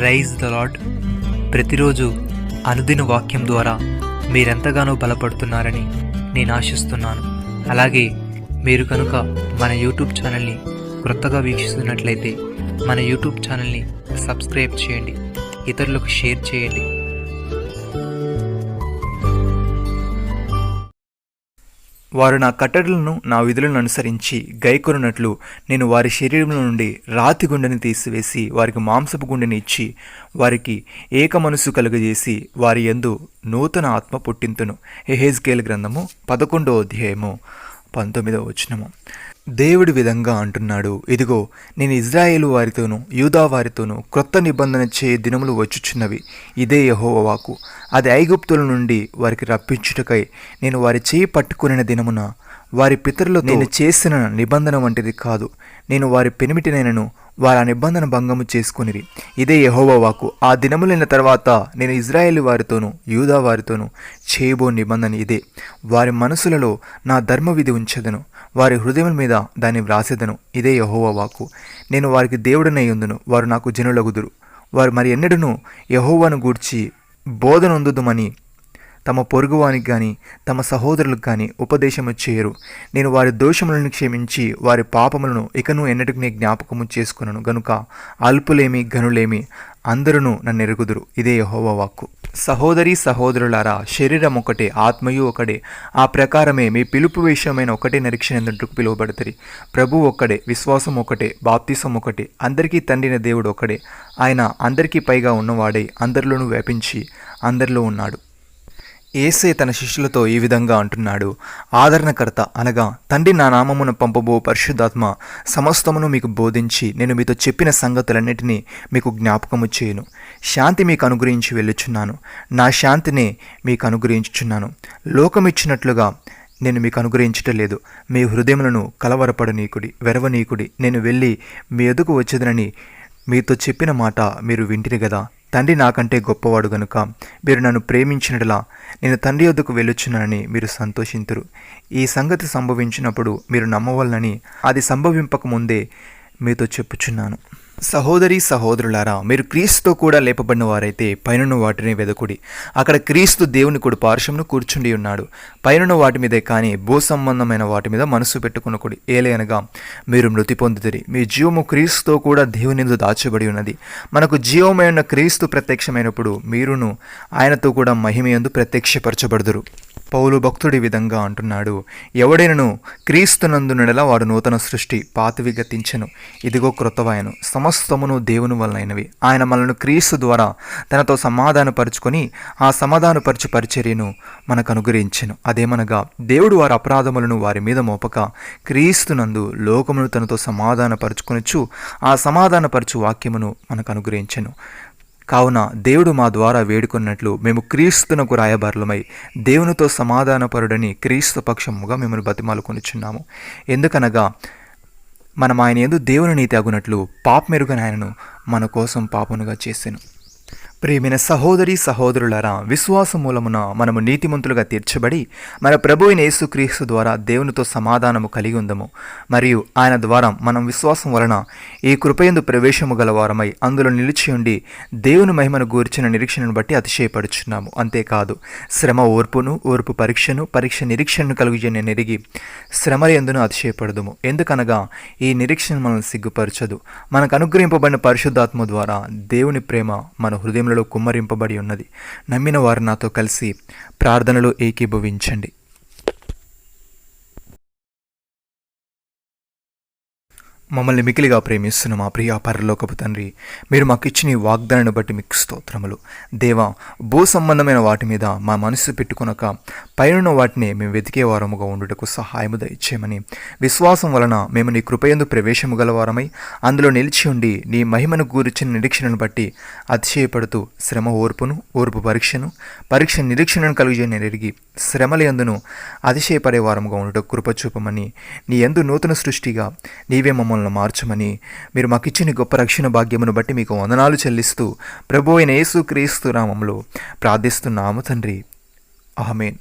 Rise the lord. ప్రతిరోజు అనుదిన వాక్యం ద్వారా మీరెంతగానో బలపడుతున్నారని నేను ఆశిస్తున్నాను. అలాగే మీరు కనుక మన యూట్యూబ్ ఛానల్ని క్రొత్తగా వీక్షిస్తున్నట్లయితే మన యూట్యూబ్ ఛానల్ని సబ్స్క్రైబ్ చేయండి, ఇతరులకు షేర్ చేయండి. వారు నా కట్టడలను నా విధులను అనుసరించి గైకొనున్నట్లు నేను వారి శరీరంలో నుండి రాతి గుండెని తీసివేసి వారికి మాంసపు గుండెని ఇచ్చి వారికి ఏక మనసు కలుగజేసి వారి యందు నూతన ఆత్మ పుట్టింతును. యెహెజ్కేలు గ్రంథము 11వ అధ్యాయము 19వ వచనము. దేవుడి విధంగా అంటున్నాడు, ఇదిగో నేను ఇజ్రాయేలు వారితోనూ యూదా వారితోనూ క్రొత్త నిబంధన చేయ దినములు వచ్చుచున్నవి. ఇదే యెహోవా వాక్కు. అది ఐగుప్తుల నుండి వారికి రప్పించుటకై నేను వారి చేయి పట్టుకునిన దినమున వారి పితరులతో నేను చేసిన నిబంధన వంటిది కాదు. నేను వారి పెనిమిటినైనను వారి ఆ నిబంధన భంగము చేసుకునిరి. ఇదే యెహోవా వాక్కు. ఆ దినములైన తర్వాత నేను ఇజ్రాయేలు వారితోనూ యూదా వారితోనూ చేయబో నిబంధన ఇదే. వారి మనసులలో నా ధర్మవిధి ఉంచెదను, వారి హృదయం మీద దాన్ని వ్రాసెదను. ఇదే యెహోవా వాక్కు. నేను వారికి దేవుడనై ఉందును, వారు నాకు జనులగుదురు. వారు మరి ఎన్నడూను యెహోవాను గూర్చి బోధనొందుదుమని తమ పొరుగువానికి కానీ తమ సహోదరులకు కానీ ఉపదేశము చేయరు. నేను వారి దోషములను క్షమించి వారి పాపములను ఇకను ఎన్నటికి జ్ఞాపకము చేసుకున్నాను గనుక అల్పులేమి ఘనులేమి అందరూ నన్ను ఎరుగుదురు. ఇదే యెహోవా వాక్కు. సహోదరి సహోదరులారా, శరీరం ఒకటే, ఆత్మయు ఒకటే. ఆ ప్రకారమే మీ పిలుపు విషయమైన ఒకటే నిరీక్షణ ఎందుకు పిలువబడతారు. ప్రభువు ఒక్కడే, విశ్వాసం ఒకటే, బాప్తిసం ఒకటే, అందరికీ తండ్రిన దేవుడు ఒకడే. ఆయన అందరికీ పైగా ఉన్నవాడై అందరిలోనూ వ్యాపించి అందరిలో ఉన్నాడు. యేసే తన శిష్యులతో ఈ విధంగా అంటున్నాడు, ఆదరణకర్త అనగా తండ్రి నా నామమున పంపబో పరిశుద్ధాత్మ సమస్తమును మీకు బోధించి నేను మీతో చెప్పిన సంగతులన్నిటినీ మీకు జ్ఞాపకము చేయును. శాంతి మీకు అనుగ్రహించి వెళ్ళుచున్నాను, నా శాంతినే మీకు అనుగ్రహించుచున్నాను. లోకమిచ్చినట్లుగా నేను మీకు అనుగ్రహించటం లేదు. మీ హృదయములను కలవరపడనీకుడి, వెరవనీకుడి. నేను వెళ్ళి మీ ఎదుకు వచ్చేదనని మీతో చెప్పిన మాట మీరు వింటిరి కదా. తండ్రి నాకంటే గొప్పవాడు గనుక మీరు నన్ను ప్రేమించినట్లా నేను తండ్రి వద్దకు వెళ్ళొచ్చునని మీరు సంతోషింతురు. ఈ సంగతి సంభవించినప్పుడు మీరు నమ్మవలనని అది సంభవింపక ముందే మీతో చెప్పుచున్నాను. సహోదరి సహోదరులారా, మీరు క్రీస్తుతో కూడా లేపబడిన వారైతే పైనున్న వాటిని వెదకుడి. అక్కడ క్రీస్తు దేవుని కుడి పార్శ్వమును కూర్చుండి ఉన్నాడు. పైనున్న వాటి మీదే కానీ భూ సంబంధమైన వాటి మీద మనసు పెట్టుకునకుడి. ఏలయనగా మీరు మృతి పొందుదిరి, మీ జీవము క్రీస్తుతో కూడా దేవుని యందు దాచబడి ఉన్నది. మనకు జీవమైన క్రీస్తు ప్రత్యక్షమైనప్పుడు మీరును ఆయనతో కూడా మహిమయందు ప్రత్యక్షపరచబడుదురు. పౌలు భక్తుడి విధంగా అంటున్నాడు, ఎవడైనను క్రీస్తునందునడలా వాడు నూతన సృష్టి, పాతవి గతించెను, ఇదిగో క్రొత్తవాయను. సమస్తమును దేవుని వలనైనవి. ఆయన మనల్ని క్రీస్తు ద్వారా తనతో సమాధానపరుచుకొని ఆ సమాధానపరచు పరిచర్యను మనకు అనుగ్రహించెను. అదేమనగా దేవుడు వారి అపరాధములను వారి మీద మోపక క్రీస్తునందు లోకమును తనతో సమాధానపరుచుకొనొచ్చు ఆ సమాధానపరచు వాక్యమును మనకు అనుగ్రహించెను. కావున దేవుడు మా ద్వారా వేడుకున్నట్లు మేము క్రీస్తునకు రాయబారులమై దేవునితో సమాధానపరుడని క్రీస్తు పక్షముగా మిమ్మల్ని బతిమాలుకొనిచున్నాము. ఎందుకనగా మనం ఆయన యందు దేవుని నీతి అగునట్లు పాపమెరుగని ఆయనను మన కోసం పాపముగా చేసెను. ప్రియమైన సహోదరి సహోదరులారా, విశ్వాసం మూలమున మనము నీతిమంతులుగా తీర్చబడి మన ప్రభు అయిన యేసుక్రీస్తు ద్వారా దేవునితో సమాధానము కలిగి ఉందము. మరియు ఆయన ద్వారా మనం విశ్వాసం వలన ఈ కృపయందు ప్రవేశము గలవారమై అందులో నిలిచి ఉండి దేవుని మహిమను గూర్చిన నిరీక్షణను బట్టి అతిశయపడుచున్నాము. అంతేకాదు శ్రమ ఓర్పును, ఓర్పు పరీక్షను, పరీక్ష నిరీక్షణను కలుగుజేయని నెరిగి శ్రమల యందును అతిశయపడదుము. ఎందుకనగా ఈ నిరీక్షణ మనల్ని సిగ్గుపరచదు. మనకు అనుగ్రహింపబడిన పరిశుద్ధాత్మ ద్వారా దేవుని ప్రేమ మన హృదయంలో కుమ్మరింపబడి ఉన్నది. నమ్మిన వారు నాతో కలిసి ప్రార్థనలో ఏకీభవించండి. మమ్మల్ని మికిలిగా ప్రేమిస్తున్న మా ప్రియ పరలోకపు తండ్రి, మీరు మాకు ఇచ్చిన ఈ వాగ్దానాన్ని బట్టి మీకు స్తోత్రములు. దేవా, భూ సంబంధమైన వాటి మీద మా మనసు పెట్టుకొనక పైన వాటిని మేము వెతికే వారముగా ఉండుటకు సహాయము దయచేయమని విశ్వాసం వలన మేము నీ కృపయందు ప్రవేశము గలవారమై అందులో నిలిచి ఉండి నీ మహిమను గూర్చిన నిరీక్షణను బట్టి అతిశయపడుతూ శ్రమ ఓర్పును, ఓర్పు పరీక్షను, పరీక్ష నిరీక్షణను కలుగజేయని ఎరిగి శ్రమల యందును అతిశయపడే వారముగా ఉండుటకు కృప చూపమని, నీ యందు నూతన సృష్టిగా నీవే మమ్మల్ని మార్చమని మీరు మాకు ఇచ్చిన గొప్ప రక్షణ భాగ్యమును బట్టి మీకు వందనాలు చెల్లిస్తూ ప్రభు అయిన యేసుక్రీస్తు నామములో ప్రార్థిస్తున్నాము తండ్రి. ఆమేన్.